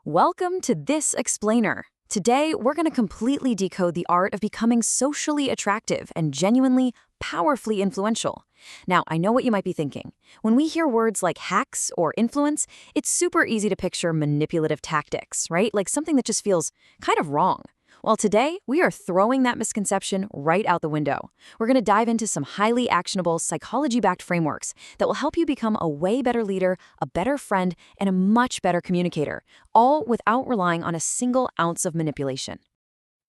Welcome to This Explainer. Today, we're going to completely decode the art of becoming socially attractive and genuinely, powerfully influential. Now, I know what you might be thinking. When we hear words like hacks or influence, it's super easy to picture manipulative tactics, right? Like something that just feels kind of wrong. Well, today, we are throwing that misconception right out the window. We're going to dive into some highly actionable, psychology-backed frameworks that will help you become a way better leader, a better friend, and a much better communicator, all without relying on a single ounce of manipulation.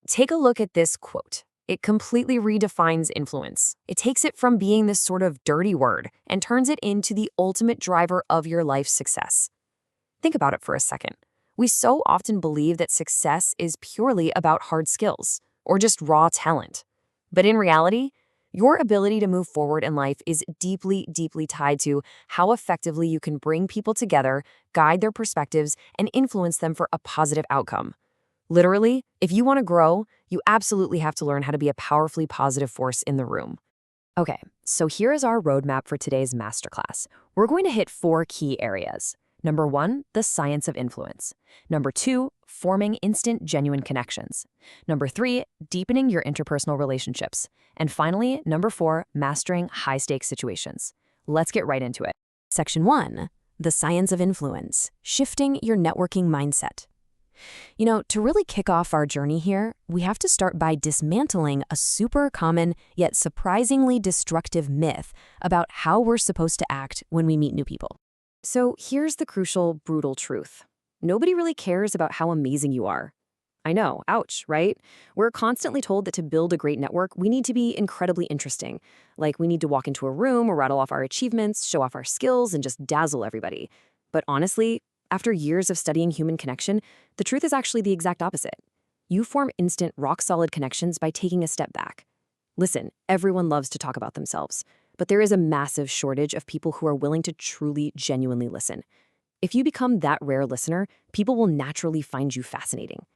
Take a look at this quote. It completely redefines influence. It takes it from being this sort of dirty word and turns it into the ultimate driver of your life's success. Think about it for a second. We so often believe that success is purely about hard skills or just raw talent. But in reality, your ability to move forward in life is deeply, deeply tied to how effectively you can bring people together, guide their perspectives, and influence them for a positive outcome. Literally, if you want to grow, you absolutely have to learn how to be a powerfully positive force in the room. Okay, so here is our roadmap for today's masterclass. We're going to hit 4 key areas. Number 1, the science of influence. Number 2, forming instant, genuine connections. Number 3, deepening your interpersonal relationships. And finally, number 4, mastering high-stakes situations. Let's get right into it. Section 1, the science of influence, shifting your networking mindset. To really kick off our journey here, we have to start by dismantling a super common yet surprisingly destructive myth about how we're supposed to act when we meet new people. So here's the crucial, brutal truth. Nobody really cares about how amazing you are. I know, ouch, right? We're constantly told that to build a great network, we need to be incredibly interesting. Like we need to walk into a room or rattle off our achievements, show off our skills, and just dazzle everybody. But honestly, after years of studying human connection, the truth is actually the exact opposite. You form instant, rock-solid connections by taking a step back. Listen, everyone loves to talk about themselves, but there is a massive shortage of people who are willing to truly, genuinely listen. If you become that rare listener, people will naturally find you fascinating.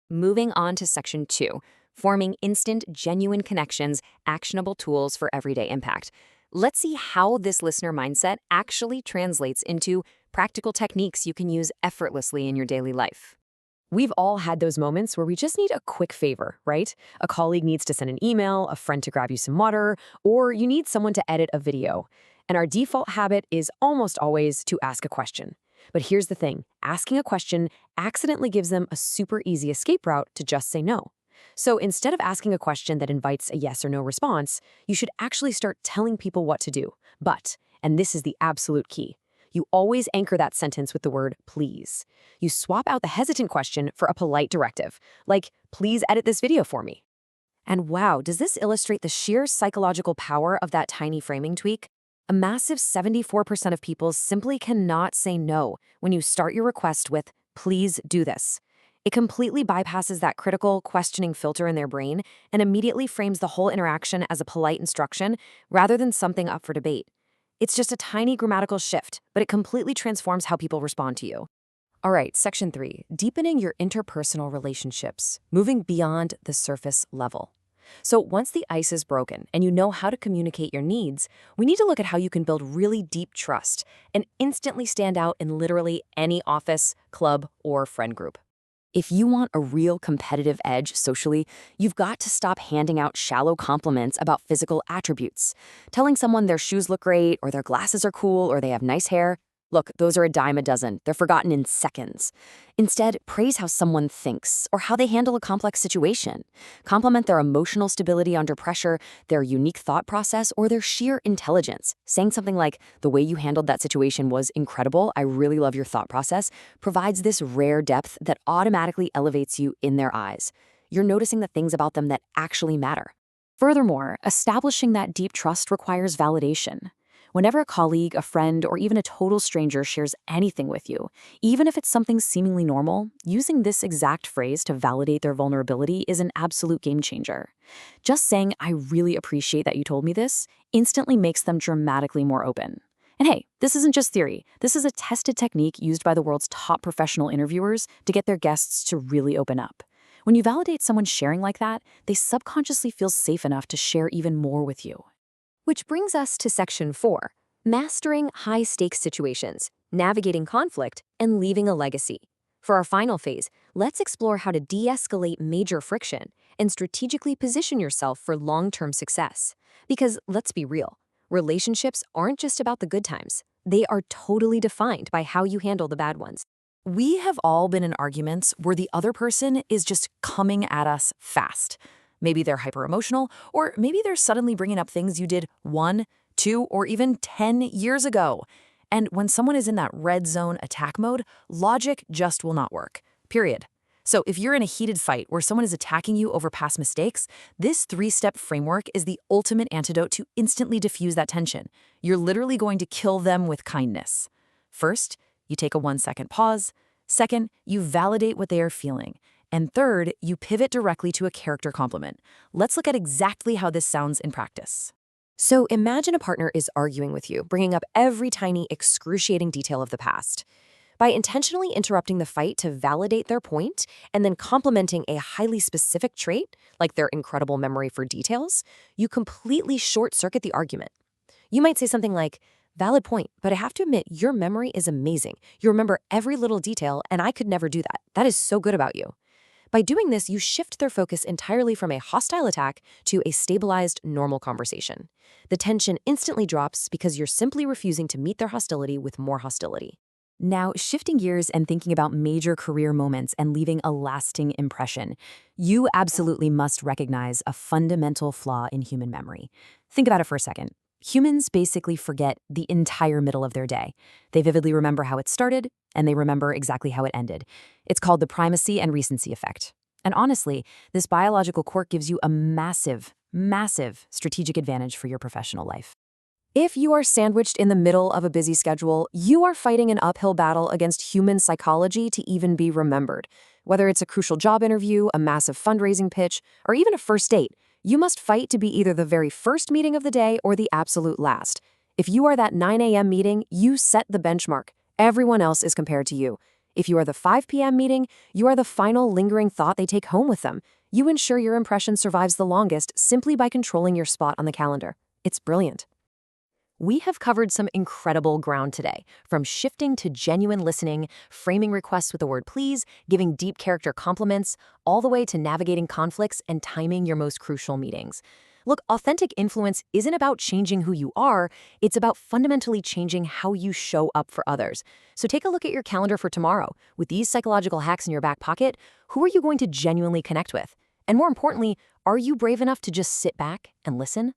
Moving on to Section 2, forming instant, genuine connections, actionable tools for everyday impact. Let's see how this listener mindset actually translates into practical techniques you can use effortlessly in your daily life. We've all had those moments where we just need a quick favor, right? A colleague needs to send an email, a friend to grab you some water, or you need someone to edit a video. And our default habit is almost always to ask a question. But here's the thing, asking a question accidentally gives them a super easy escape route to just say no. So instead of asking a question that invites a yes or no response, you should actually start telling people what to do. But, and this is the absolute key, you always anchor that sentence with the word please. You swap out the hesitant question for a polite directive, like, please edit this video for me. And wow, does this illustrate the sheer psychological power of that tiny framing tweak? A massive 74% of people simply cannot say no when you start your request with, please do this. It completely bypasses that critical, questioning filter in their brain and immediately frames the whole interaction as a polite instruction rather than something up for debate. It's just a tiny grammatical shift, but it completely transforms how people respond to you. All right, Section 3, deepening your interpersonal relationships, moving beyond the surface level. So once the ice is broken and you know how to communicate your needs, we need to look at how you can build really deep trust and instantly stand out in literally any office, club, or friend group. If you want a real competitive edge socially, you've got to stop handing out shallow compliments about physical attributes. Telling someone their shoes look great, or their glasses are cool, or they have nice hair. Look, those are a dime a dozen. They're forgotten in seconds. Instead, praise how someone thinks or how they handle a complex situation. Compliment their emotional stability under pressure, their unique thought process, or their sheer intelligence. Saying something like, the way you handled that situation was incredible, I really love your thought process, provides this rare depth that automatically elevates you in their eyes. You're noticing the things about them that actually matter. Furthermore, establishing that deep trust requires validation. Whenever a colleague, a friend, or even a total stranger shares anything with you, even if it's something seemingly normal, using this exact phrase to validate their vulnerability is an absolute game changer. Just saying, I really appreciate that you told me this, instantly makes them dramatically more open. And hey, this isn't just theory. This is a tested technique used by the world's top professional interviewers to get their guests to really open up. When you validate someone sharing like that, they subconsciously feel safe enough to share even more with you. Which brings us to Section 4, mastering high-stakes situations, navigating conflict, and leaving a legacy. For our final phase, let's explore how to de-escalate major friction and strategically position yourself for long-term success. Because let's be real, relationships aren't just about the good times. They are totally defined by how you handle the bad ones. We have all been in arguments where the other person is just coming at us fast. Maybe they're hyper emotional, or maybe they're suddenly bringing up things you did 1, 2, or even 10 years ago. And when someone is in that red zone attack mode, logic just will not work. Period. So if you're in a heated fight where someone is attacking you over past mistakes, this 3-step framework is the ultimate antidote to instantly diffuse that tension. You're literally going to kill them with kindness. First, you take a 1-second pause. Second, you validate what they are feeling. And third, you pivot directly to a character compliment. Let's look at exactly how this sounds in practice. So imagine a partner is arguing with you, bringing up every tiny, excruciating detail of the past. By intentionally interrupting the fight to validate their point and then complimenting a highly specific trait, like their incredible memory for details, you completely short-circuit the argument. You might say something like, "Valid point, but I have to admit your memory is amazing. You remember every little detail, and I could never do that. That is so good about you." By doing this, you shift their focus entirely from a hostile attack to a stabilized, normal conversation. The tension instantly drops because you're simply refusing to meet their hostility with more hostility. Now, shifting gears and thinking about major career moments and leaving a lasting impression, you absolutely must recognize a fundamental flaw in human memory. Think about it for a second. Humans basically forget the entire middle of their day. They vividly remember how it started, and they remember exactly how it ended. It's called the primacy and recency effect. And honestly, this biological quirk gives you a massive, massive strategic advantage for your professional life. If you are sandwiched in the middle of a busy schedule, you are fighting an uphill battle against human psychology to even be remembered. Whether it's a crucial job interview, a massive fundraising pitch, or even a first date, you must fight to be either the very first meeting of the day or the absolute last. If you are that 9 a.m. meeting, you set the benchmark. Everyone else is compared to you. If you are the 5 p.m. meeting, you are the final lingering thought they take home with them. You ensure your impression survives the longest simply by controlling your spot on the calendar. It's brilliant. We have covered some incredible ground today, from shifting to genuine listening, framing requests with the word please, giving deep character compliments, all the way to navigating conflicts and timing your most crucial meetings. Look, authentic influence isn't about changing who you are, it's about fundamentally changing how you show up for others. So take a look at your calendar for tomorrow. With these psychological hacks in your back pocket, who are you going to genuinely connect with? And more importantly, are you brave enough to just sit back and listen?